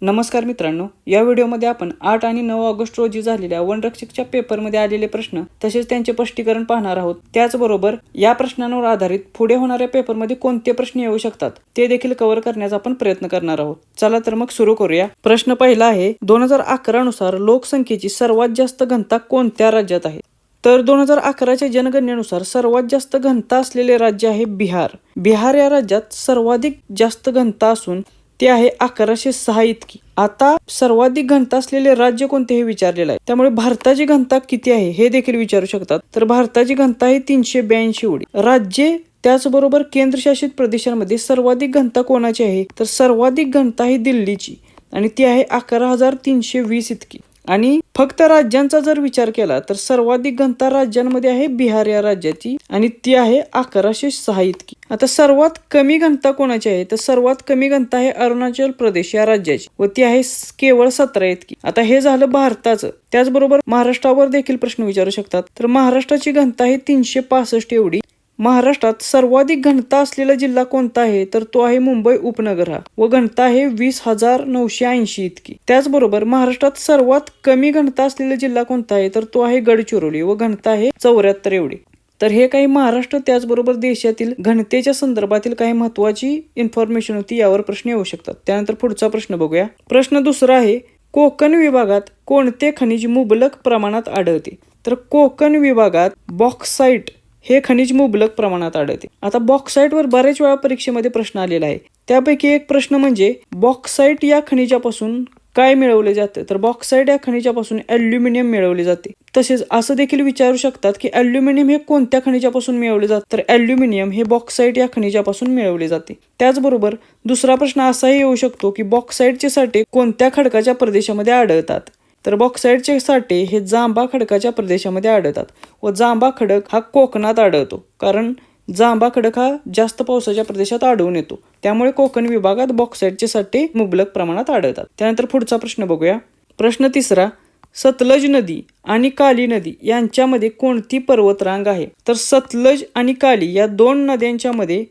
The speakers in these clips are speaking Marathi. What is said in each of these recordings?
नमस्कार मित्रांनो, या व्हिडिओमध्ये आपण 8 आणि 9 ऑगस्ट रोजी झालेल्या वनरक्षकच्या पेपरमध्ये आलेले प्रश्न तसेच त्यांचे स्पष्टीकरण पाहणार आहोत। त्याचबरोबर या प्रश्नांवर आधारित पुढे होणाऱ्या पेपरमध्ये कोणते प्रश्न येऊ शकतात ते देखील कव्हर करण्याचा आपण प्रयत्न करणार आहोत। चला तर मग सुरू करूया। प्रश्न पहिला आहे, 2011 नुसार लोकसंख्येची सर्वात जास्त घनता कोणत्या राज्यात आहे? तर 2011च्या जनगणनेनुसार सर्वात जास्त घनता असलेले राज्य आहे बिहार। बिहार या राज्यात सर्वाधिक जास्त घनता असून ते आहे 1106 इतकी। आता सर्वाधिक घनता असलेले राज्य कोणते हे विचारलेलं आहे, त्यामुळे भारताची घनता किती आहे हे देखील विचारू शकतात। तर भारताची घनता आहे 382 एवढी। राज्ये त्याचबरोबर केंद्रशासित प्रदेशांमध्ये सर्वाधिक घनता कोणाची आहे, तर सर्वाधिक घनता आहे दिल्लीची आणि ती आहे 11,320 इतकी। आणि फक्त राज्यांचा जर विचार केला तर सर्वाधिक घनता राज्यांमध्ये आहे बिहार या राज्याची आणि ती आहे 1106 इतकी। आता सर्वात कमी घनता कोणाची आहे, तर सर्वात कमी घनता आहे अरुणाचल प्रदेश या राज्याची व ती आहे केवळ 17 इतकी। आता हे झालं भारताचं। त्याचबरोबर महाराष्ट्रावर देखील प्रश्न विचारू शकतात। तर महाराष्ट्राची घनता आहे 365 एवढी। महाराष्ट्रात सर्वाधिक घनता असलेला जिल्हा कोणता आहे, तर तो आहे मुंबई उपनगर हा व घनता आहे 20,980 इतकी। त्याचबरोबर महाराष्ट्रात सर्वात कमी घनता असलेला जिल्हा कोणता आहे, तर तो आहे गडचिरोली व घनता आहे 74 एवढी। तर हे काही महाराष्ट्र त्याचबरोबर देशातील घनतेच्या संदर्भातील काही महत्वाची इन्फॉर्मेशन होती, यावर प्रश्न येऊ शकतात। त्यानंतर पुढचा प्रश्न बघूया। प्रश्न दुसरा आहे, कोकण विभागात कोणते खनिज मुबलक प्रमाणात आढळते? तर कोकण विभागात बॉक्साइट हे खनिज मुबलक प्रमाणात आढळते। आता बॉक्साइटवर बरेच वेळा परीक्षेमध्ये प्रश्न आलेला आहे। त्यापैकी एक प्रश्न म्हणजे बॉक्साइट या खनिजापासून काय मिळवले जाते? तर बॉक्साइट या खनिजापासून ॲल्युमिनियम मिळवले जाते। तसेच असं देखील विचारू शकतात की ॲल्युमिनियम हे कोणत्या खनिजापासून मिळवले जाते? तर ॲल्युमिनियम हे बॉक्साइट या खनिजापासून मिळवले जाते। त्याचबरोबर दुसरा प्रश्न असाही येऊ शकतो की बॉक्साइटचे साठे कोणत्या खडकाच्या प्रदेशामध्ये आढळतात? तर बॉक्साइटचे साठे हे जांबा खडकाच्या प्रदेशामध्ये आढळतात व जांबा खडक हा कोकणात आढळतो, कारण जांबा खडक हा जास्त पावसाच्या प्रदेशात आढळून येतो। त्यामुळे कोकण विभागात बॉक्साइटचे साठे मुबलक प्रमाणात आढळतात। त्यानंतर पुढचा प्रश्न बघूया। प्रश्न तिसरा, सतलज नदी आणि काली नदी यांच्यामध्ये कोणती पर्वतरांग आहे? तर सतलज आणि काली या दोन नद्यांच्या मध्ये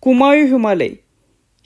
कुमायूं हिमालय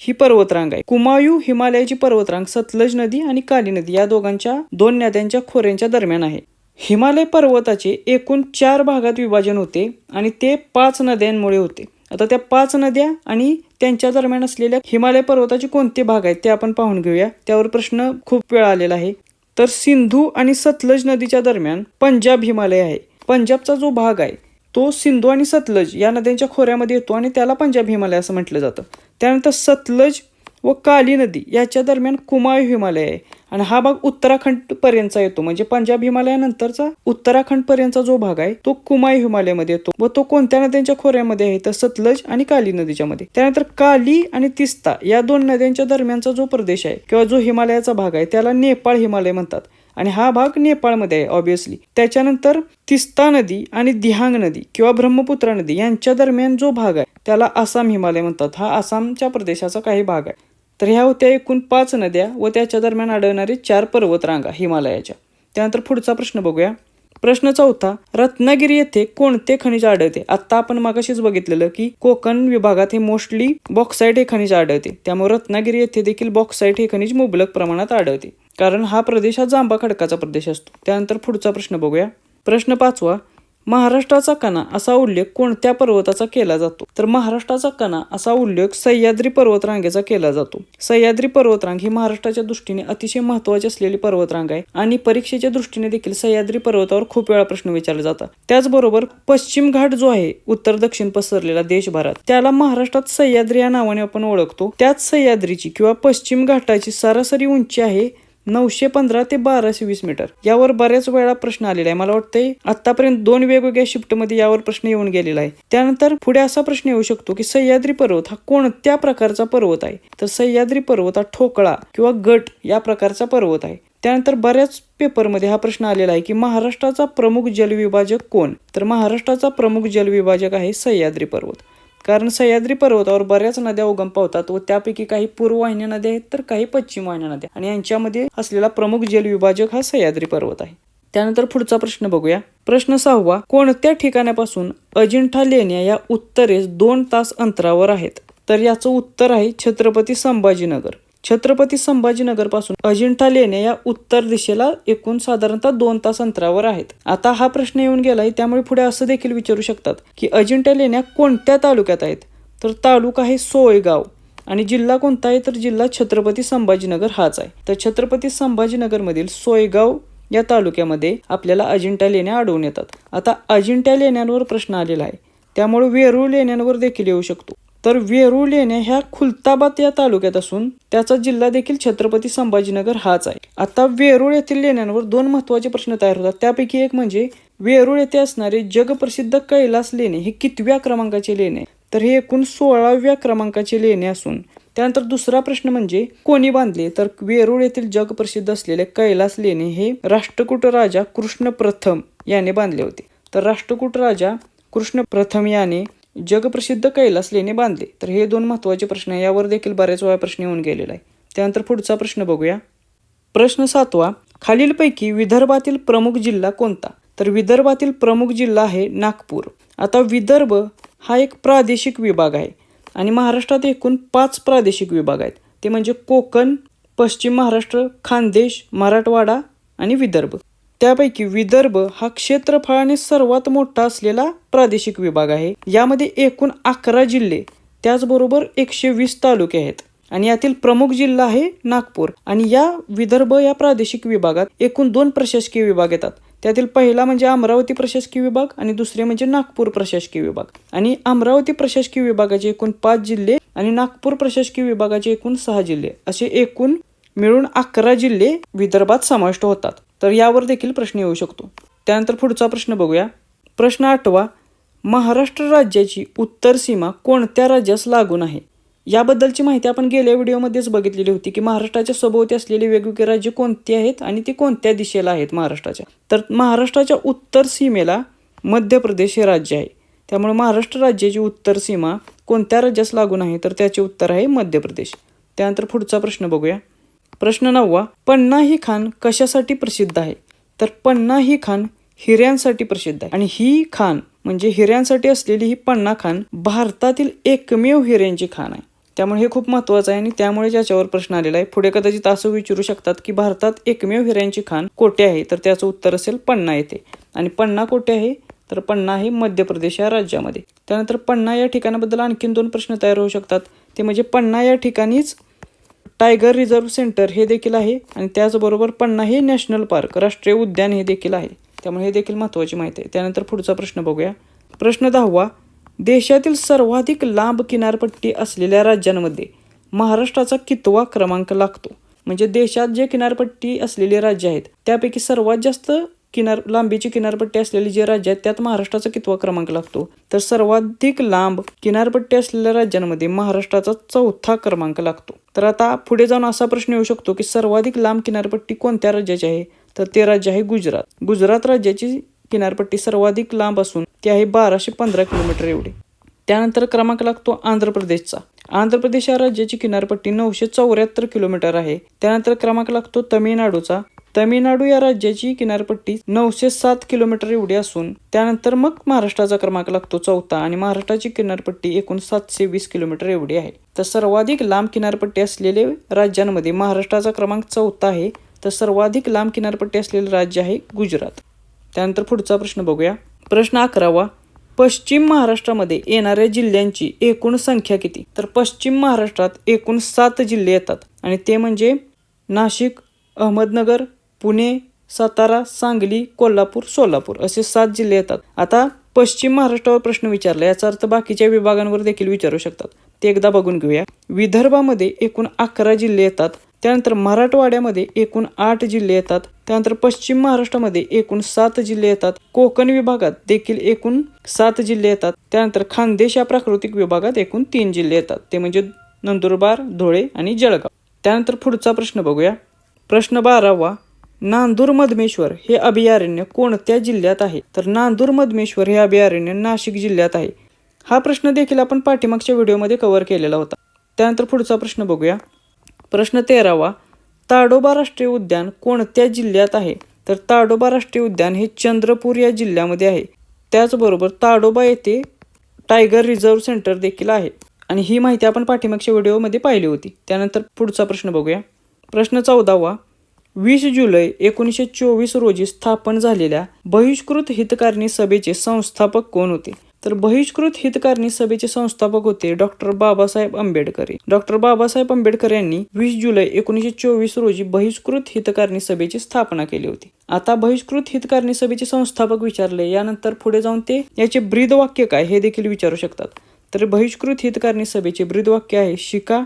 ही पर्वतरांग आहे। कुमायूं हिमालयाची पर्वतरांग सतलज नदी आणि काली नदी या दोन नद्यांच्या खोऱ्यांच्या दरम्यान आहे। हिमालय पर्वताचे एकूण 4 भागात विभाजन होते आणि ते 5 नद्यांमुळे होते। आता त्या 5 नद्या आणि त्यांच्या दरम्यान असलेल्या हिमालय पर्वताचे कोणते भाग आहेत ते आपण पाहून घेऊया। त्यावर प्रश्न खूप वेळा आलेला आहे। तर सिंधू आणि सतलज नदीच्या दरम्यान पंजाब हिमालय आहे। पंजाबचा जो भाग आहे तो सिंधू आणि सतलज या नद्यांच्या खोऱ्यामध्ये येतो आणि त्याला पंजाब हिमालय असं म्हटलं जातं। त्यानंतर सतलज व काली नदी याच्या दरम्यान कुमायूं हिमालय आहे आणि हा भाग उत्तराखंड पर्यंतचा येतो, म्हणजे पंजाब हिमालयानंतरचा उत्तराखंड पर्यंतचा जो भाग आहे तो कुमायूं हिमालयामध्ये येतो व तो कोणत्या नद्यांच्या खोऱ्यामध्ये आहे, तर सतलज आणि काली नदीच्या मध्ये। त्यानंतर काली आणि तिस्ता या दोन नद्यांच्या दरम्यानचा जो प्रदेश आहे किंवा जो हिमालयाचा भाग आहे त्याला नेपाळ हिमालय म्हणतात आणि हा भाग नेपाळमध्ये आहे ऑब्विसली। त्याच्यानंतर तिस्ता नदी आणि दिहांग नदी किंवा ब्रह्मपुत्रा नदी यांच्या दरम्यान जो भाग आहे त्याला आसाम हिमालय म्हणतात। हा आसामच्या प्रदेशाचा काही भाग आहे। तर ह्या होत्या एकूण 5 नद्या व त्याच्या दरम्यान आढळणारे 4 पर्वतरांगा हिमालयाच्या। त्यानंतर पुढचा प्रश्न बघूया। प्रश्न चौथा, रत्नागिरी येथे कोणते खनिज आढळते? आता आपण मागाशीच बघितलेलं की कोकण विभागात हे मोस्टली बॉक्साइट हे खनिज आढळते, त्यामुळे रत्नागिरी येथे देखील बॉक्साइट हे खनिज मुबलक प्रमाणात आढळते, कारण हा प्रदेश हा जांबा खडकाचा प्रदेश असतो। त्यानंतर पुढचा प्रश्न बघूया। प्रश्न 5वा, महाराष्ट्राचा कणा असा उल्लेख कोणत्या पर्वताचा केला जातो? तर महाराष्ट्राचा कणा असा उल्लेख सह्याद्री पर्वतरांगेचा केला जातो। सह्याद्री पर्वतरांग ही महाराष्ट्राच्या दृष्टीने अतिशय महत्त्वाची असलेली पर्वतरांग आहे आणि परीक्षेच्या दृष्टीने देखील सह्याद्री पर्वतावर खूप वेळा प्रश्न विचारले जातात। त्याचबरोबर पश्चिम घाट जो आहे उत्तर दक्षिण पसरलेला देशभरात, त्याला महाराष्ट्रात सह्याद्री या नावाने आपण ओळखतो। त्याच सह्याद्रीची किंवा पश्चिम घाटाची सरासरी उंची आहे 915 ते 1220 मीटर। यावर बऱ्याच वेळा प्रश्न आलेला आहे। मला वाटतंय आतापर्यंत 2 वेगवेगळ्या शिफ्टमध्ये यावर प्रश्न येऊन गेलेला आहे। त्यानंतर पुढे असा प्रश्न येऊ शकतो की सह्याद्री पर्वत हा कोणत्या प्रकारचा पर्वत आहे? तर सह्याद्री पर्वत हा ठोकळा किंवा गट या प्रकारचा पर्वत आहे। त्यानंतर बऱ्याच पेपरमध्ये हा प्रश्न आलेला आहे की महाराष्ट्राचा प्रमुख जलविभाजक कोण? तर महाराष्ट्राचा प्रमुख जलविभाजक आहे सह्याद्री पर्वत, कारण सह्याद्री पर्वतावर बऱ्याच नद्या उगम पावतात व त्यापैकी काही पूर्व वाहिन्या नद्या आहेत तर काही पश्चिम वाहिन्या नद्या, आणि यांच्यामध्ये असलेला प्रमुख जलविभाजक हा सह्याद्री पर्वत आहे। त्यानंतर पुढचा प्रश्न बघूया। प्रश्न 6वा, कोणत्या ठिकाणापासून अजिंठा लेण्या या उत्तरेस 2 तास अंतरावर आहेत? तर याचं उत्तर आहे छत्रपती संभाजीनगर। छत्रपती संभाजीनगर पासून अजिंठा लेण्या या उत्तर दिशेला एकूण साधारणतः 2 तास अंतरावर आहेत. आता हा प्रश्न येऊन गेलाय, त्यामुळे पुढे असं देखील विचारू शकतात की अजिंठा लेण्या कोणत्या तालुक्यात आहेत. तर तालुका आहे सोयगाव आणि जिल्हा कोणता आहे, तर जिल्हा छत्रपती संभाजीनगर हाच आहे. तर छत्रपती संभाजीनगर मधील सोयगाव या तालुक्यामध्ये आपल्याला अजिंठा लेण्या आढळून येतात. आता अजिंठा लेण्यांवर प्रश्न आलेला आहे, त्यामुळे वेरूळ लेण्यांवर देखील येऊ शकतो. तर वेरूळ लेण्या ह्या खुलताबाद या तालुक्यात असून त्याचा जिल्हा देखील छत्रपती संभाजीनगर हाच आहे. आता वेरूळ येथील लेण्यांवर 2 महत्त्वाचे प्रश्न तयार होतात. त्यापैकी एक म्हणजे वेरूळ येथे असणारे जगप्रसिद्ध कैलास लेणे हे कितव्या क्रमांकाचे लेणे, तर हे एकूण 16व्या क्रमांकाचे लेणे असून त्यानंतर दुसरा प्रश्न म्हणजे कोणी बांधले, तर वेरूळ येथील जगप्रसिद्ध असलेले कैलास लेणे हे राष्ट्रकूट राजा कृष्ण प्रथम याने बांधले होते. तर राष्ट्रकूट राजा कृष्ण प्रथम याने जगप्रसिद्ध कैलास लेणे बांधले. तर हे 2 महत्त्वाचे प्रश्न आहे, यावर देखील बऱ्याच वेळा प्रश्न येऊन गेलेला आहे. त्यानंतर पुढचा प्रश्न बघूया. प्रश्न 7वा, खालीलपैकी विदर्भातील प्रमुख जिल्हा कोणता, तर विदर्भातील प्रमुख जिल्हा आहे नागपूर. आता विदर्भ हा एक प्रादेशिक विभाग आहे आणि महाराष्ट्रात एकूण 5 प्रादेशिक विभाग आहेत. ते म्हणजे कोकण, पश्चिम महाराष्ट्र, खानदेश, मराठवाडा आणि विदर्भ. त्यापैकी विदर्भ हा क्षेत्रफळाने सर्वात मोठा असलेला प्रादेशिक विभाग आहे. यामध्ये एकूण 11 जिल्हे त्याचबरोबर 120 तालुके आहेत आणि यातील प्रमुख जिल्हा आहे नागपूर. आणि या विदर्भ या प्रादेशिक विभागात एकूण 2 प्रशासकीय विभाग येतात. त्यातील पहिला म्हणजे अमरावती प्रशासकीय विभाग आणि दुसरे म्हणजे नागपूर प्रशासकीय विभाग. आणि अमरावती प्रशासकीय विभागाचे एकूण 5 जिल्हे आणि नागपूर प्रशासकीय विभागाचे एकूण 6 जिल्हे असे एकूण मिळून 11 जिल्हे विदर्भात समाविष्ट होतात. तर यावर देखील प्रश्न येऊ शकतो. त्यानंतर पुढचा प्रश्न बघूया. प्रश्न 8वा, महाराष्ट्र राज्याची उत्तर सीमा कोणत्या राज्यास लागून आहे. याबद्दलची माहिती आपण गेल्या व्हिडिओमध्येच बघितलेली होती की महाराष्ट्राच्या सभोवती असलेली वेगवेगळी राज्य कोणती आहेत आणि ती कोणत्या दिशेला आहेत महाराष्ट्राच्या. तर महाराष्ट्राच्या उत्तर सीमेला मध्य प्रदेश हे राज्य आहे. त्यामुळे महाराष्ट्र राज्याची उत्तर सीमा कोणत्या राज्यास लागून आहे, तर त्याचे उत्तर आहे मध्य प्रदेश. त्यानंतर पुढचा प्रश्न बघूया. प्रश्न 9वा, पन्ना ही खाण कशासाठी प्रसिद्ध आहे, तर पन्ना ही खाण हिऱ्यांसाठी प्रसिद्ध आहे. आणि ही खाण म्हणजे हिऱ्यांसाठी असलेली ही पन्ना खाण भारतातील एकमेव हिऱ्यांची खाण आहे. त्यामुळे हे खूप महत्त्वाचं आहे आणि त्यामुळे याच्यावर प्रश्न आलेला आहे. पुढे कदाचित असं विचारू शकतात की भारतात एकमेव हिऱ्यांची खाण कोठे आहे, तर त्याचं उत्तर असेल पन्ना येथे. आणि पन्ना कोठे आहे, तर पन्ना हे मध्य प्रदेश या राज्यामध्ये. त्यानंतर पन्ना या ठिकाणाबद्दल आणखीन 2 प्रश्न तयार होऊ शकतात. ते म्हणजे पन्ना या ठिकाणीच टायगर रिझर्व्ह सेंटर हे देखील आहे आणि त्याचबरोबर पन्ना हे नॅशनल पार्क राष्ट्रीय उद्यान हे देखील आहे. त्यामुळे हे देखील महत्त्वाची माहिती आहे. त्यानंतर पुढचा प्रश्न बघूया. प्रश्न 10वा, देशातील सर्वाधिक लांब किनारपट्टी असलेल्या राज्यांमध्ये महाराष्ट्राचा कितवा क्रमांक लागतो. म्हणजे देशात जे किनारपट्टी असलेली राज्य आहेत त्यापैकी सर्वात जास्त लांबीची किनारपट्टी असलेली जे राज्य आहेत त्यात महाराष्ट्राचा कितवा क्रमांक लागतो, तर सर्वाधिक लांब किनारपट्टी असलेल्या राज्यांमध्ये महाराष्ट्राचा 4था क्रमांक लागतो. तर आता पुढे जाऊन असा प्रश्न येऊ शकतो की सर्वाधिक लांब किनारपट्टी कोणत्या राज्याची आहे, तर ते राज्य आहे गुजरात. गुजरात राज्याची किनारपट्टी सर्वाधिक लांब असून ती आहे 1215 किलोमीटर एवढी. त्यानंतर क्रमांक लागतो आंध्र प्रदेशचा. आंध्र प्रदेश या राज्याची किनारपट्टी 974 किलोमीटर आहे. त्यानंतर क्रमांक लागतो तमिळनाडूचा. तमिळनाडू या राज्याची किनारपट्टी 907 किलोमीटर एवढी असून त्यानंतर मग महाराष्ट्राचा क्रमांक लागतो 4था आणि महाराष्ट्राची किनारपट्टी एकूण 720 किलोमीटर एवढी आहे. तर सर्वाधिक लांब किनारपट्टी असलेले राज्यांमध्ये महाराष्ट्राचा क्रमांक 4था आहे. तर सर्वाधिक लांब किनारपट्टी असलेले राज्य आहे गुजरात. त्यानंतर पुढचा प्रश्न बघूया. प्रश्न 11वा, पश्चिम महाराष्ट्रामध्ये येणाऱ्या जिल्ह्यांची एकूण संख्या किती, तर पश्चिम महाराष्ट्रात एकूण 7 जिल्हे येतात आणि ते म्हणजे नाशिक, अहमदनगर, पुणे, सातारा, सांगली, कोल्हापूर, सोलापूर असे 7 जिल्हे येतात. आता पश्चिम महाराष्ट्रावर प्रश्न विचारला, याचा अर्थ बाकीच्या विभागांवर देखील विचारू शकतात. ते एकदा बघून घेऊया. विदर्भामध्ये एकूण 11 जिल्हे येतात. त्यानंतर मराठवाड्यामध्ये एकूण 8 जिल्हे येतात. त्यानंतर पश्चिम महाराष्ट्रामध्ये एकूण 7 जिल्हे येतात. कोकण विभागात देखील एकूण 7 जिल्हे येतात. त्यानंतर खानदेश या प्राकृतिक विभागात एकूण 3 जिल्हे येतात. ते म्हणजे नंदुरबार, धुळे आणि जळगाव. त्यानंतर पुढचा प्रश्न बघूया. प्रश्न 12वा, नांदूर मधमेश्वर हे अभयारण्य कोणत्या जिल्ह्यात आहे, तर नांदूर मधमेश्वर हे अभयारण्य नाशिक जिल्ह्यात आहे. हा प्रश्न देखील आपण पाठीमागच्या व्हिडिओमध्ये कव्हर केलेला होता. त्यानंतर पुढचा प्रश्न बघूया. प्रश्न 13वा, ताडोबा राष्ट्रीय उद्यान कोणत्या जिल्ह्यात आहे, तर ताडोबा राष्ट्रीय उद्यान हे चंद्रपूर या जिल्ह्यामध्ये आहे. त्याचबरोबर ताडोबा येथे टायगर रिझर्व्ह सेंटर देखील आहे. आणि ही माहिती आपण पाठीमागच्या व्हिडिओमध्ये पाहिली होती. त्यानंतर पुढचा प्रश्न बघूया. प्रश्न 14वा. 20 जुलै 1924 रोजी स्थापन झालेल्या बहिष्कृत हितकारणी सभेचे संस्थापक कोण होते? तर बहिष्कृत हितकारणी सभेचे संस्थापक होते डॉक्टर बाबासाहेब आंबेडकर. डॉक्टर बाबासाहेब आंबेडकर यांनी 20 जुलै 1924 रोजी बहिष्कृत हितकारणी सभेची स्थापना केली होती. आता बहिष्कृत हितकारणी सभेचे संस्थापक विचारले, यानंतर पुढे जाऊन ते याचे ब्रीदवाक्य काय हे देखील विचारू शकतात. तर बहिष्कृत हितकारणी सभेचे ब्रीदवाक्य आहे, शिका,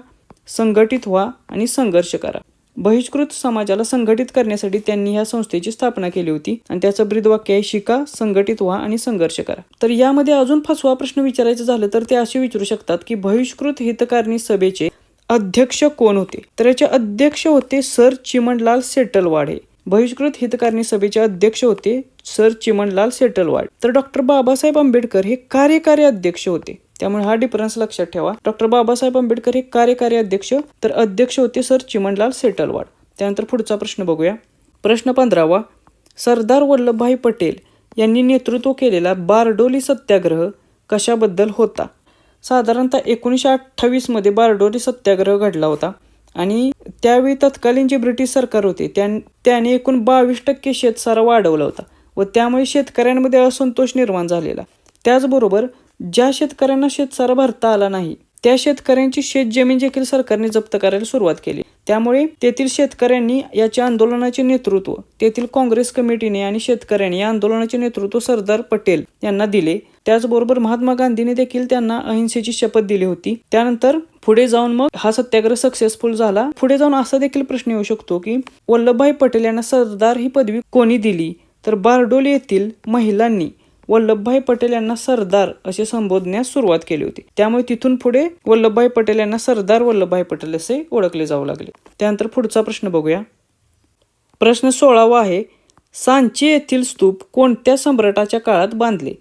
संघटित व्हा आणि संघर्ष करा. बहिष्कृत समाजाला संघटित करण्यासाठी त्यांनी ह्या संस्थेची स्थापना केली होती आणि त्याचं ब्रीदवाक्य आहे, शिका, संघटित व्हा आणि संघर्ष करा. तर यामध्ये अजून फसवा प्रश्न विचारायचं झालं तर ते असे विचारू शकतात की बहिष्कृत हितकारणी सभेचे अध्यक्ष कोण होते? तर याचे अध्यक्ष होते सर चिमणलाल सेटलवाड. बहिष्कृत हितकारणी सभेचे अध्यक्ष होते सर चिमणलाल सेटलवाड. तर डॉक्टर बाबासाहेब आंबेडकर हे कार्यकारी अध्यक्ष होते. त्यामुळे हा डिफरन्स लक्षात ठेवा. डॉक्टर बाबासाहेब आंबेडकर हे कार्यकारी अध्यक्ष, तर अध्यक्ष होते सर चिमणलाल सेटलवाड. त्यानंतर पुढचा प्रश्न बघूया. प्रश्न 15वा. सरदार वल्लभभाई पटेल यांनी नेतृत्व केलेला बारडोली सत्याग्रह कशाबद्दल होता? साधारणतः 1928 मध्ये बारडोली सत्याग्रह घडला होता आणि त्यावेळी तत्कालीन जे ब्रिटिश सरकार होते त्याने एकूण 22% शेतसारा वाढवला होता व त्यामुळे शेतकऱ्यांमध्ये असंतोष निर्माण झालेला. त्याचबरोबर ज्या शेतकऱ्यांना शेतसारा भरता आला नाही त्या शेतकऱ्यांची शेतजमीन देखील सरकारने जप्त करायला सुरुवात केली. त्यामुळे तेथील शेतकऱ्यांनी याच्या आंदोलनाचे नेतृत्व तेथील काँग्रेस कमिटीने आणि शेतकऱ्यांनी या आंदोलनाचे नेतृत्व सरदार पटेल यांना दिले. त्याचबरोबर महात्मा गांधींनी देखील त्यांना अहिंसेची शपथ दिली होती. त्यानंतर पुढे जाऊन मग हा सत्याग्रह सक्सेसफुल झाला. पुढे जाऊन असा देखील प्रश्न येऊ शकतो की वल्लभभाई पटेल यांना सरदार ही पदवी कोणी दिली? तर बारडोली येथील महिलांनी वल्लभभाई पटेल यांना सरदार असे संबोधण्यास सुरुवात केली होती. त्यामुळे तिथून पुढे वल्लभभाई पटेल यांना सरदार वल्लभभाई पटेल असे ओळखले जाऊ लागले. त्यानंतर पुढचा प्रश्न बघूया. प्रश्न 16वा आहे, सांची येथील स्तूप कोणत्या सम्राटाच्या काळात बांधले?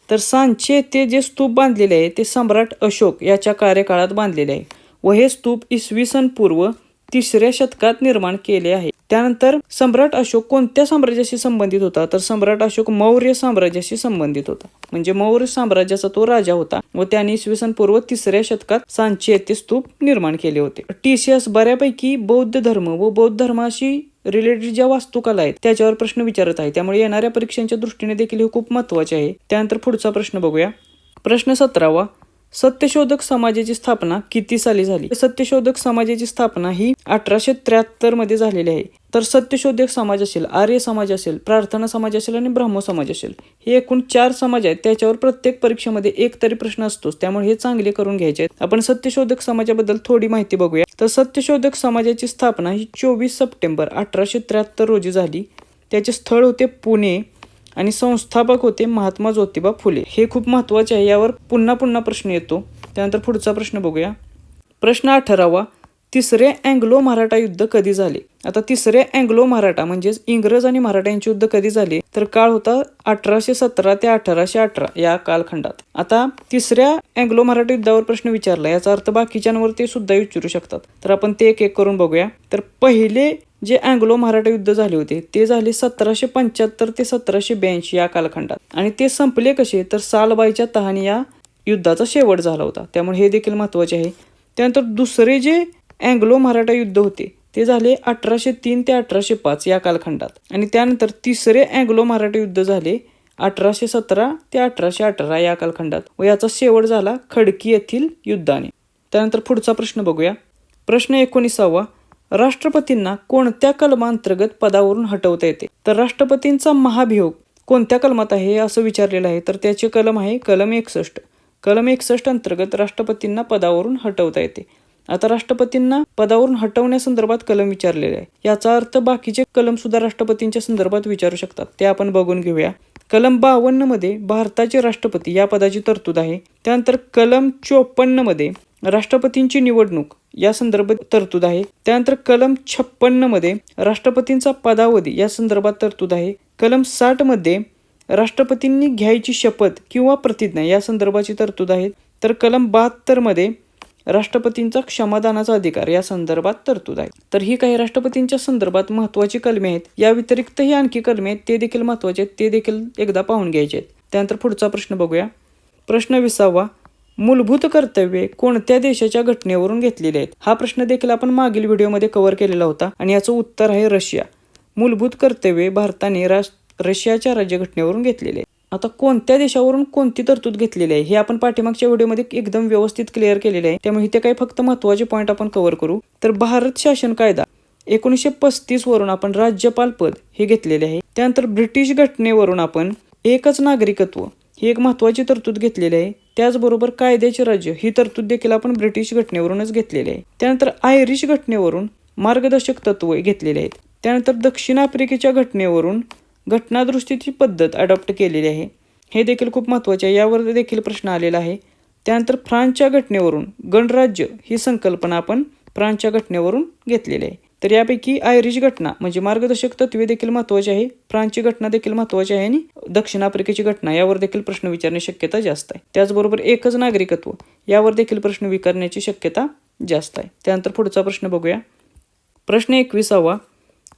तर सांची येथे जे स्तूप बांधलेले आहे ते सम्राट अशोक याच्या कार्यकाळात बांधलेले आहे व हे स्तूप इसवी सन पूर्व 3ऱ्या शतकात निर्माण केले आहे. त्यानंतर सम्राट अशोक कोणत्या साम्राज्याशी संबंधित होता? तर सम्राट अशोक मौर्य साम्राज्याशी संबंधित होता. म्हणजे मौर्य साम्राज्याचा तो राजा होता व त्याने इसवी सन पूर्व 3ऱ्या शतकात सांची येथे स्तूप निर्माण केले होते. TCS बऱ्यापैकी बौद्ध धर्म व बौद्ध धर्माशी रिलेटेड ज्या वास्तुकला आहेत त्याच्यावर प्रश्न विचारत आहे. त्यामुळे येणाऱ्या परीक्षांच्या दृष्टीने देखील हे खूप महत्वाचे आहे. त्यानंतर पुढचा प्रश्न बघूया. प्रश्न 17वा. सत्यशोधक समाजाची स्थापना किती साली झाली? सत्यशोधक समाजाची स्थापना ही 1873 मध्ये झालेली आहे. तर सत्यशोधक समाज असेल, आर्य समाज असेल, प्रार्थना समाज असेल आणि ब्राह्मो समाज असेल, हे एकूण 4 समाज आहेत. त्याच्यावर प्रत्येक परीक्षेमध्ये एक तरी प्रश्न असतोच. त्यामुळे हे चांगले करून घ्यायचे आहेत. आपण सत्यशोधक समाजाबद्दल थोडी माहिती बघूया. तर सत्यशोधक समाजाची स्थापना ही 24 सप्टेंबर 1873 रोजी झाली. त्याचे स्थळ होते पुणे आणि संस्थापक होते महात्मा ज्योतिबा फुले. हे खूप महत्वाचे आहे, यावर पुन्हा प्रश्न येतो. त्यानंतर पुढचा प्रश्न बघूया. प्रश्न 18वा. तिसरे अँग्लो मराठा युद्ध कधी झाले? आता तिसरे अँग्लो मराठा म्हणजेच इंग्रज आणि मराठा यांचे युद्ध कधी झाले? तर काळ होता 1817 ते 1818 या कालखंडात. आता तिसऱ्या अँग्लो मराठा युद्धावर प्रश्न विचारला, याचा अर्थ बाकीच्यांवर ते सुद्धा विचारू शकतात. तर आपण ते एक एक करून बघूया. तर पहिले जे अँग्लो मराठा युद्ध झाले होते ते झाले 1775 ते 1782 या कालखंडात आणि ते संपले कसे? तर सालबाईच्या तहाने या युद्धाचा शेवट झाला होता. त्यामुळे हे देखील महत्वाचे आहे. त्यानंतर दुसरे जे अँग्लो मराठा युद्ध होते ते झाले 1803 ते 1805 या कालखंडात आणि त्यानंतर तिसरे अँग्लो मराठा युद्ध झाले 1817 ते 1818 या कालखंडात व याचा शेवट झाला खडकी येथील युद्धाने. त्यानंतर पुढचा प्रश्न बघूया. प्रश्न 19वा. राष्ट्रपतींना कोणत्या कलमांतर्गत पदावरून हटवता येते? तर राष्ट्रपतींचा महाभियोग कोणत्या कलमात आहे असं विचारलेलं आहे. तर त्याचे कलम आहे कलम 61. कलम 61 अंतर्गत राष्ट्रपतींना पदावरून हटवता येते. आता राष्ट्रपतींना पदावरून हटवण्यासंदर्भात कलम विचारलेले आहे. याचा अर्थ बाकीचे कलम सुद्धा राष्ट्रपतींच्या संदर्भात विचारू शकतात. ते आपण बघून घेऊया. कलम 52 मध्ये भारताचे राष्ट्रपती या पदाची तरतूद आहे. त्यानंतर कलम 54 मध्ये राष्ट्रपतींची निवडणूक या संदर्भात तरतूद आहे. त्यानंतर कलम 56 मध्ये राष्ट्रपतींचा पदावधी या संदर्भात तरतूद आहे. कलम 60 मध्ये राष्ट्रपतींनी घ्यायची शपथ किंवा प्रतिज्ञा या संदर्भाची तरतूद आहे. तर कलम 72 मध्ये राष्ट्रपतींचा क्षमादानाचा अधिकार या संदर्भात तरतूद आहे. तर ही काही राष्ट्रपतींच्या संदर्भात महत्वाची कलमे आहेत. या व्यतिरिक्त ही आणखी कलमे आहेत, ते देखील महत्वाचे आहेत, ते देखील एकदा पाहून घ्यायचे आहेत. त्यानंतर पुढचा प्रश्न बघूया. प्रश्न 20वा. मूलभूत कर्तव्ये कोणत्या देशाच्या घटनेवरून घेतलेली आहेत? हा प्रश्न देखील आपण मागील व्हिडिओमध्ये कव्हर केलेला होता आणि याचं उत्तर आहे रशिया. मूलभूत कर्तव्ये भारताने रशियाच्या राज्यघटनेवरून घेतलेले आहे. आता कोणत्या देशावरून कोणती तरतूद घेतलेली आहे हे आपण पाठीमागच्या व्हिडिओमध्ये एकदम व्यवस्थित क्लिअर केलेले आहे. त्यामुळे इथे काही फक्त महत्त्वाचे पॉईंट आपण कव्हर करू. तर भारत शासन कायदा 1935 वरून आपण राज्यपाल पद हे घेतलेले आहे. त्यानंतर ब्रिटिश घटनेवरून आपण एकच नागरिकत्व ही एक महत्त्वाची तरतूद घेतलेली आहे. त्याचबरोबर कायद्याचे राज्य ही तरतूद देखील आपण ब्रिटिश घटनेवरूनच घेतलेली आहे. त्यानंतर आयरिश घटनेवरून मार्गदर्शक तत्व घेतलेले आहेत. त्यानंतर दक्षिण आफ्रिकेच्या घटनेवरून घटनादुरुस्तीची पद्धत अडॉप्ट केलेली आहे. हे देखील खूप महत्त्वाचे आहे, यावर देखील प्रश्न आलेला आहे. त्यानंतर फ्रान्सच्या घटनेवरून गणराज्य ही संकल्पना आपण फ्रान्सच्या घटनेवरून घेतलेली आहे. तर यापैकी आयरिश घटना म्हणजे मार्गदर्शक तत्वे देखील महत्त्वाची आहे, फ्रान्सची घटना देखील महत्त्वाची आहे आणि दक्षिण आफ्रिकेची घटना यावर देखील प्रश्न विचारण्याची शक्यता जास्त आहे. त्याचबरोबर एकच नागरिकत्व यावर देखील प्रश्न विचारण्याची शक्यता जास्त आहे. त्यानंतर पुढचा प्रश्न बघूया. प्रश्न 21वा.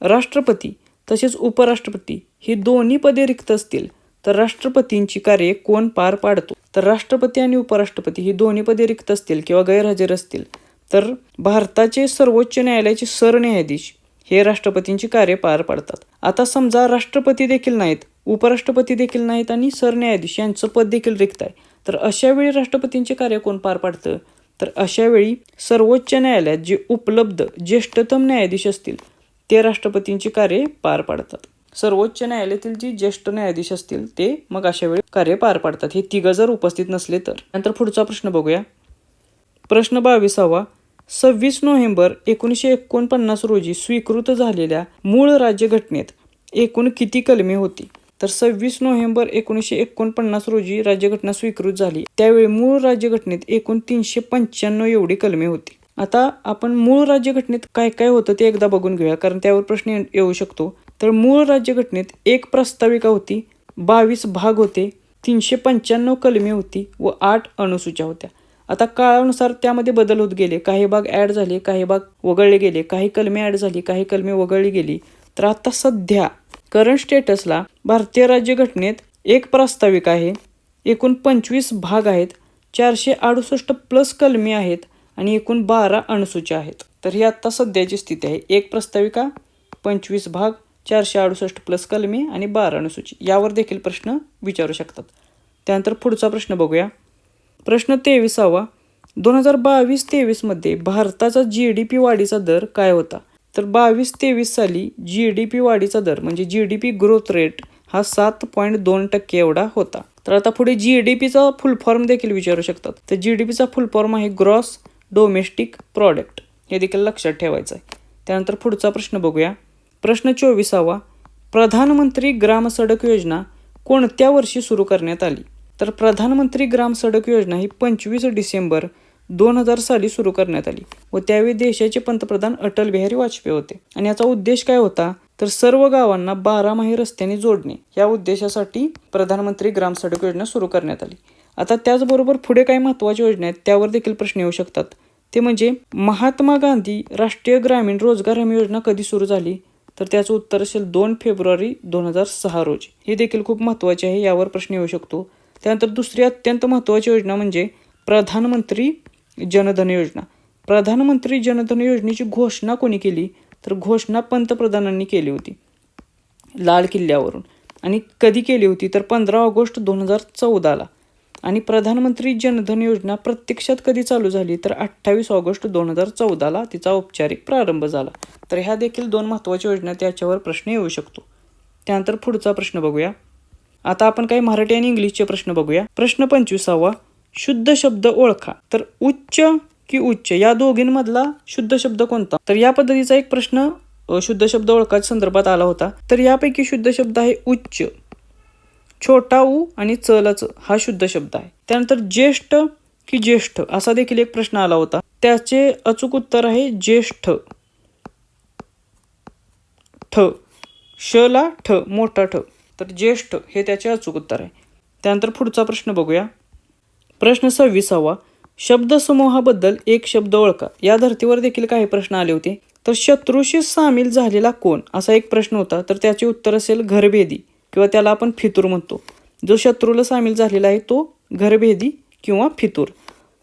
राष्ट्रपती तसेच उपराष्ट्रपती ही दोन्ही पदे रिक्त असतील तर राष्ट्रपतींची कार्ये कोण पार पाडतो? तर राष्ट्रपती आणि उपराष्ट्रपती ही दोन्ही पदे रिक्त असतील किंवा गैरहजर असतील तर भारताचे सर्वोच्च न्यायालयाचे सरन्यायाधीश हे राष्ट्रपतींची कार्य पार पाडतात. आता समजा राष्ट्रपती देखील नाहीत, उपराष्ट्रपती देखील नाहीत आणि सरन्यायाधीश यांचं पद देखील रिक्त आहे, तर अशा वेळी राष्ट्रपतींचे कार्य कोण पार पाडतं? तर अशा वेळी सर्वोच्च न्यायालयात जे उपलब्ध ज्येष्ठतम न्यायाधीश असतील ते राष्ट्रपतींची कार्य पार पाडतात. सर्वोच्च न्यायालयातील जे ज्येष्ठ न्यायाधीश असतील ते मग अशा वेळी कार्य पार पाडतात, हे तिघं जर उपस्थित नसले तर. नंतर पुढचा प्रश्न बघूया. प्रश्न 22वा. 26 नोव्हेंबर 1949 रोजी स्वीकृत झालेल्या मूळ राज्यघटनेत एकूण किती कलमे होती? तर 26 नोव्हेंबर 1949 रोजी राज्यघटना स्वीकृत झाली, त्यावेळी मूळ राज्यघटनेत एकूण 395 एवढी कलमे होती. आता आपण मूळ राज्यघटनेत काय काय होतं ते एकदा बघून घेऊया, कारण त्यावर प्रश्न येऊ शकतो. तर मूळ राज्यघटनेत एक प्रस्ताविका होती, 22 भाग होते, 395 कलमे होती व 8 अनुसूच्या होत्या. आता काळानुसार त्यामध्ये बदल होत गेले, काही भाग ॲड झाले, काही भाग वगळले गेले, काही कलमे ॲड झाली, काही कलमे वगळली गेली. तर आता सध्या करंट स्टेटसला भारतीय राज्यघटनेत एक प्रस्ताविका आहे, एकूण 25 भाग आहेत, 468 प्लस कलमे आहेत आणि एकूण 12 अनुसूच्या आहेत. तर ही आत्ता सध्याची स्थिती आहे. एक प्रस्ताविका, 25 भाग, 468 प्लस कलमे आणि 12 अनुसूची. यावर देखील प्रश्न विचारू शकतात. त्यानंतर पुढचा प्रश्न बघूया. प्रश्न 23वा. 2022-23 मध्ये भारताचा GDP वाढीचा दर काय होता? तर 22-23 साली GDP वाढीचा दर म्हणजे GDP ग्रोथ रेट हा 7.2% एवढा होता. तर आता पुढे GDPचा फुल फॉर्म देखील विचारू शकतात. तर GDPचा फुल फॉर्म आहे ग्रॉस डोमेस्टिक प्रॉडक्ट, हे देखील लक्षात ठेवायचं आहे. त्यानंतर पुढचा प्रश्न बघूया. प्रश्न 24वा. प्रधानमंत्री ग्राम सडक योजना कोणत्या वर्षी सुरू करण्यात आली? तर प्रधानमंत्री ग्राम सडक योजना ही 25 डिसेंबर 2000 साली सुरू करण्यात आली व त्यावेळी देशाचे पंतप्रधान अटल बिहारी वाजपेयी होते. आणि याचा उद्देश काय होता? तर सर्व गावांना 12माही रस्त्याने जोडणे या उद्देशासाठी प्रधानमंत्री ग्राम सडक योजना सुरू करण्यात आली. आता त्याचबरोबर पुढे काही महत्त्वाच्या योजना आहेत त्यावर देखील प्रश्न येऊ शकतात. ते म्हणजे महात्मा गांधी राष्ट्रीय ग्रामीण रोजगार हमी योजना कधी सुरू झाली? तर त्याचं उत्तर असेल 2 फेब्रुवारी 2006 रोजी. हे देखील खूप महत्त्वाचे आहे, यावर प्रश्न येऊ शकतो. त्यानंतर दुसरी अत्यंत महत्त्वाची योजना म्हणजे प्रधानमंत्री जनधन योजना. प्रधानमंत्री जनधन योजनेची घोषणा कोणी केली? तर घोषणा पंतप्रधानांनी केली होती लाल किल्ल्यावरून. आणि कधी केली होती? तर 15 ऑगस्ट 2014ला. आणि प्रधानमंत्री जनधन योजना प्रत्यक्षात कधी चालू झाली? तर 28 ऑगस्ट 2014ला तिचा औपचारिक प्रारंभ झाला. तर ह्या देखील 2 महत्त्वाच्या योजना, त्याच्यावर प्रश्न येऊ शकतो. त्यानंतर पुढचा प्रश्न बघूया. आता आपण काही मराठी आणि इंग्लिशचे प्रश्न बघूया. प्रश्न 25वा. शुद्ध शब्द ओळखा. तर उच्च की उच्च या दोघींमधला शुद्ध शब्द कोणता? तर या पद्धतीचा एक प्रश्न शुद्ध शब्द ओळखाच्या संदर्भात आला होता. तर यापैकी शुद्ध शब्द आहे उच्च. छोटा उ आणि चलाच हा शुद्ध शब्द आहे. त्यानंतर ज्येष्ठ की ज्येष्ठ असा देखील एक प्रश्न आला होता. त्याचे अचूक उत्तर आहे ज्येष्ठ. ठ, शला ठ, मोठा ठ. तर ज्येष्ठ हे त्याचे अचूक उत्तर आहे. त्यानंतर पुढचा प्रश्न बघूया. प्रश्न 26वा. शब्दसमूहाबद्दल एक शब्द ओळखा. या धर्तीवर देखील काही प्रश्न आले होते. तर शत्रूशी सामील झालेला कोण असा एक प्रश्न होता. तर त्याचे उत्तर असेल घरभेदी किंवा त्याला आपण फितूर म्हणतो. जो शत्रूला सामील झालेला आहे तो घरभेदी किंवा फितूर.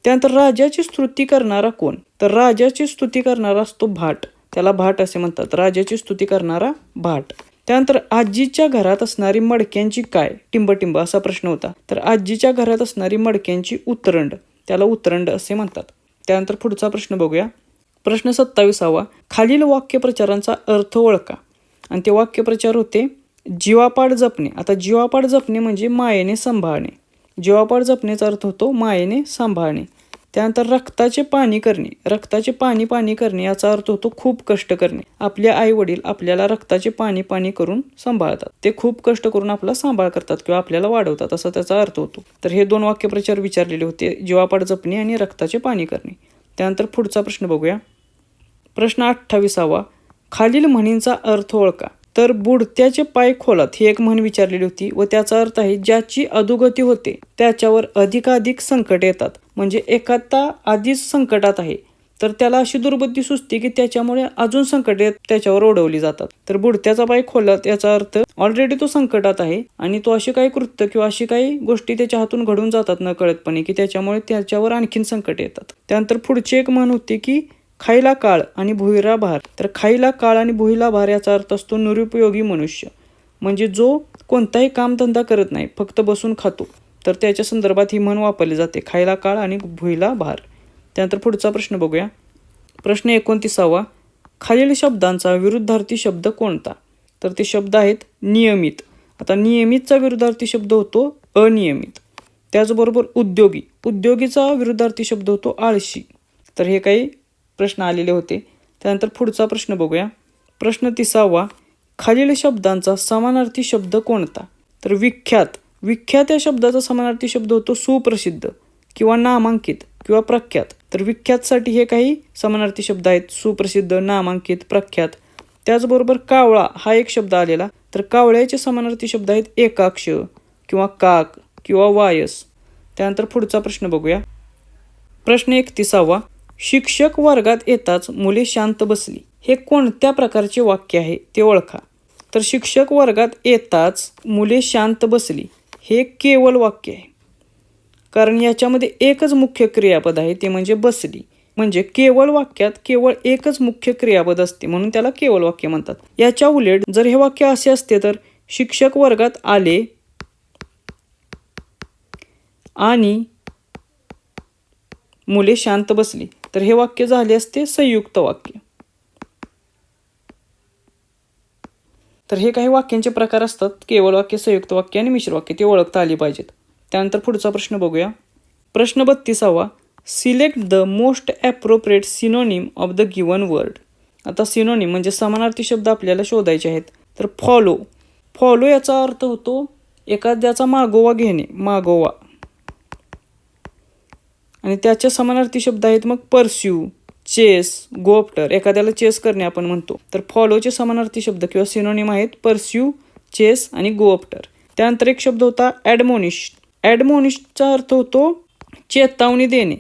त्यानंतर राजाची स्तुती करणारा कोण? तर राजाची स्तुती करणारा असतो भाट, त्याला भाट असे म्हणतात. राजाची स्तुती करणारा भाट. त्यानंतर आजीच्या घरात असणारी मडक्यांची काय? टिंबटिंब असा प्रश्न होता. तर आजीच्या घरात असणारी मडक्यांची उतरंड, त्याला उतरंड असे म्हणतात. त्यानंतर पुढचा प्रश्न बघूया. प्रश्न 27वा. खालील वाक्यप्रचारांचा अर्थ ओळखा. आणि ते वाक्यप्रचार होते जीवापाड जपणे. आता जीवापाड जपणे म्हणजे मायेने सांभाळणे. जीवापाड जपण्याचा अर्थ होतो मायेने सांभाळणे. त्यानंतर रक्ताचे पाणी करणे. रक्ताचे पाणी करणे याचा अर्थ होतो खूप कष्ट करणे. आपले आई वडील आपल्याला रक्ताचे पाणी करून सांभाळतात. ते खूप कष्ट करून आपला सांभाळ करतात किंवा आपल्याला वाढवतात असा त्याचा अर्थ होतो. तर हे 2 वाक्यप्रचार विचारलेले होते, जीवापाड जपणे आणि रक्ताचे पाणी करणे. त्यानंतर पुढचा प्रश्न बघूया. प्रश्न 28वा. खालील म्हणींचा अर्थ ओळखा. तर बुडत्याचे पाय खोलात ही एक म्हण विचारलेली होती व त्याचा अर्थ आहे ज्याची अधोगती होते त्याच्यावर अधिकाधिक संकट येतात. म्हणजे एखादा आधीच संकटात आहे तर त्याला अशी दुर्बुद्धी सुचते की त्याच्यामुळे अजून संकटे त्याच्यावर ओढवली जातात. तर बुडत्याचा पाय खोलात याचा अर्थ ऑलरेडी तो संकटात आहे आणि तो अशी काही कृत्य किंवा अशी काही गोष्टी त्याच्या हातून घडून जातात न कळतपणे की त्याच्यामुळे त्याच्यावर आणखीन संकट येतात. त्यानंतर पुढची एक म्हण होती की खाईला काळ आणि भुईला भार. तर खाईला काळ आणि भुईला भार याचा अर्थ असतो निरुपयोगी मनुष्य, म्हणजे जो कोणताही कामधंदा करत नाही, फक्त बसून खातो. तर त्याच्या संदर्भात ही म्हण वापरली जाते, खाईला काळ आणि भुईला भार. त्यानंतर पुढचा प्रश्न बघूया. प्रश्न 29वा. खालील शब्दांचा विरुद्धार्थी शब्द कोणता? तर ते शब्द आहेत नियमित. आता नियमितचा विरुद्धार्थी शब्द होतो अनियमित. त्याचबरोबर उद्योगी, उद्योगीचा विरुद्धार्थी शब्द होतो आळशी. तर हे काही प्रश्न आलेले होते. त्यानंतर पुढचा प्रश्न बघूया. प्रश्न 30वा. खालील शब्दांचा समानार्थी शब्द कोणता? तर विख्यात. विख्यात या शब्दाचा समानार्थी शब्द होतो सुप्रसिद्ध किंवा नामांकित किंवा प्रख्यात. तर विख्यातसाठी हे काही समानार्थी शब्द आहेत, सुप्रसिद्ध, नामांकित, प्रख्यात. त्याचबरोबर कावळा हा एक शब्द आलेला. तर कावळ्याचे समानार्थी शब्द आहेत एकाक्ष किंवा काक किंवा वायस. त्यानंतर पुढचा प्रश्न बघूया. प्रश्न 31वा. शिक्षक वर्गात येताच मुले शांत बसली हे कोणत्या प्रकारचे वाक्य आहे ते ओळखा. तर शिक्षक वर्गात येताच मुले शांत बसली हे केवळ वाक्य आहे, कारण याच्यामध्ये एकच मुख्य क्रियापद आहे ते म्हणजे बसली. म्हणजे केवळ वाक्यात केवळ एकच मुख्य क्रियापद असते म्हणून त्याला केवळ वाक्य म्हणतात. याच्या उलट जर हे वाक्य असे असते तर शिक्षक वर्गात आले आणि मुले शांत बसली तर हे वाक्य झाले असते संयुक्त वाक्य. तर हे काही वाक्यांचे प्रकार असतात, केवळ वाक्य, संयुक्त वाक्य आणि मिश्र वाक्य, ते ओळखता आली पाहिजेत. त्यानंतर पुढचा प्रश्न बघूया. प्रश्न 32वा. Select the most appropriate synonym of the given word. आता सिनोनिम म्हणजे समानार्थी शब्द आपल्याला शोधायचे आहेत. तर फॉलो. फॉलो याचा अर्थ होतो एखाद्याचा मागोवा घेणे, मागोवा. आणि त्याच्या समानार्थी शब्द आहेत मग परस्यू, चेस, गो आफ्टर. एखाद्याला चेस करणे आपण म्हणतो. तर फॉलोचे समानार्थी शब्द किंवा सिनोनिम आहेत परस्यू, चेस आणि गो आफ्टर. त्यानंतर एक शब्द होता ॲडमोनिश. ॲडमोनिशचा अर्थ होतो चेतावणी देणे,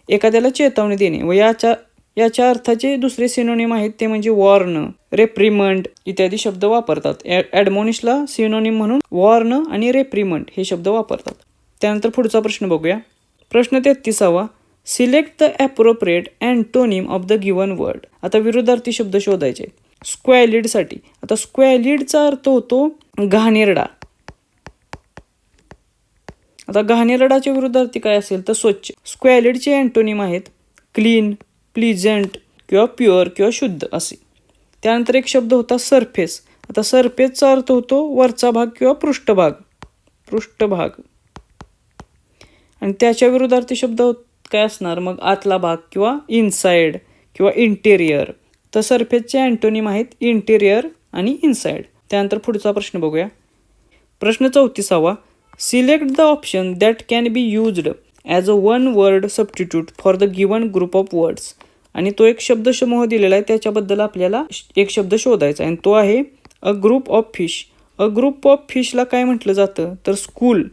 एखाद्याला चेतावणी देणे. व याच्या अर्थाचे दुसरे सिनोनिम आहेत ते म्हणजे वॉर्न, रेप्रिमंड इत्यादी शब्द वापरतात. ॲडमोनिशला सिनोनिम म्हणून वॉर्न आणि रेप्रिमंड हे शब्द वापरतात. त्यानंतर पुढचा प्रश्न बघूया. प्रश्न 33वा. Select the appropriate antonym of the given word. आता विरुद्धार्थी शब्द शोधायचे. स्क्वॅलिडसाठी आता स्क्वॅलिडचा अर्थ होतो घाणेरडा. आता घाणेरडाच्या विरुद्धार्थी काय असेल तर स्वच्छ. स्क्वॅलिडचे अँटोनिम आहेत क्लीन, प्लीझंट किंवा प्युअर किंवा शुद्ध असे. त्यानंतर एक शब्द होता सरफेस. आता सरफेसचा अर्थ होतो वरचा भाग किंवा पृष्ठभाग, पृष्ठभाग. आणि त्याच्या विरुद्धार्थी शब्द काय असणार मग आतला भाग किंवा इनसाइड किंवा इंटेरियर. तर सरफेसचे अँटोनिम आहेत इंटेरियर आणि इनसाइड. त्यानंतर पुढचा प्रश्न बघूया. प्रश्न 34वा. Select the option that can be used as a one word substitute for the given group of words. आणि तो एक शब्दसमूह दिलेला आहे, त्याच्याबद्दल आपल्याला एक शब्द शोधायचा आहे आणि तो आहे a group of fish. A group of फिशला काय म्हटलं जातं तर स्कूल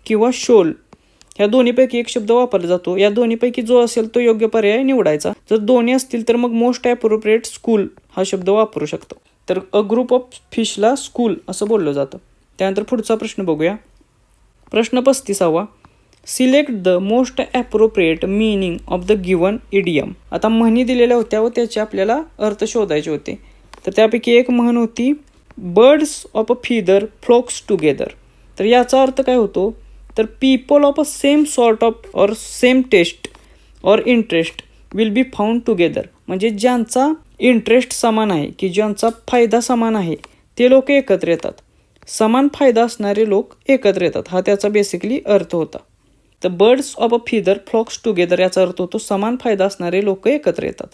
किंवा शोल. ह्या दोन्हीपैकी एक शब्द वापरला जातो. या दोन्हीपैकी जो असेल तो योग्य पर्याय निवडायचा. जर दोन्ही असतील तर मग मोस्ट ॲप्रोप्रिएट स्कूल हा शब्द वापरू शकतो. तर अ ग्रुप ऑफ फिशला स्कूल असं बोललं जातं. त्यानंतर पुढचा प्रश्न बघूया. प्रश्न 35वा. Select the most appropriate meaning of the given idiom. आता म्हणी दिलेल्या होत्या व त्याचे आपल्याला अर्थ शोधायचे होते. तर त्यापैकी एक म्हण होती birds of a feather flocks together. तर याचा अर्थ काय होतो, तर people of a same sort of or same taste or interest will be found together. म्हणजे ज्यांचा इंटरेस्ट समान आहे की ज्यांचा फायदा समान आहे ते लोक एकत्र येतात. समान फायदा असणारे लोक एकत्र येतात, हा त्याचा बेसिकली अर्थ होता. तर birds of a feather flocks together याचा अर्थ होतो समान फायदा असणारे लोक एकत्र येतात.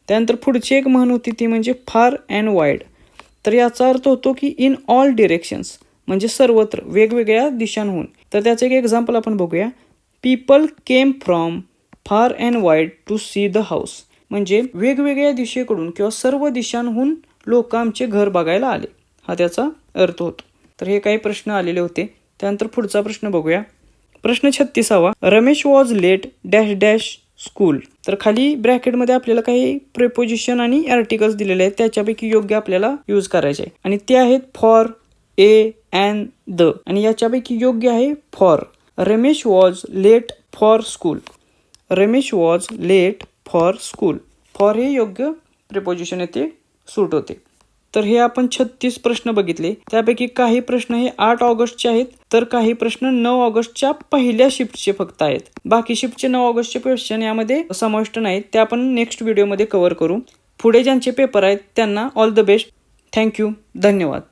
त्यानंतर पुढची एक म्हण होती ती म्हणजे फार अँड वाईड. तर याचा अर्थ होतो की इन ऑल डिरेक्शन्स, म्हणजे सर्वत्र वेगवेगळ्या दिशांहून. तर त्याचं एक एक्झाम्पल आपण बघूया. People came from far and wide to see the house. म्हणजे वेगवेगळ्या दिशेकडून किंवा सर्व दिशांहून लोक आमचे घर बघायला आले, हा त्याचा अर्थ होतो. तर हे काही प्रश्न आलेले होते. त्यानंतर पुढचा प्रश्न बघूया. प्रश्न 36वा. Ramesh was late dash dash school. तर खाली ब्रॅकेटमध्ये आपल्याला काही प्रेपोजिशन आणि आर्टिकल्स दिलेले आहेत, त्याच्यापैकी योग्य आपल्याला यूज करायचे आहे आणि ते आहेत फॉर, ए, अँड द. आणि याच्यापैकी योग्य आहे for. Ramesh was late for school. Ramesh was late for school. For हे योग्य प्रिपोजिशन येते सूट होते. तर हे आपण 36 प्रश्न बघितले. त्यापैकी काही प्रश्न हे 8 ऑगस्टचे आहेत, तर काही प्रश्न 9 ऑगस्टच्या पहिल्या शिफ्टचे फक्त आहेत. बाकी शिफ्टचे 9 ऑगस्टचे क्वेश्चन यामध्ये समाविष्ट नाहीत, ते आपण नेक्स्ट व्हिडिओमध्ये कव्हर करू. पुढे ज्यांचे पेपर आहेत त्यांना ऑल द बेस्ट. थँक्यू. धन्यवाद.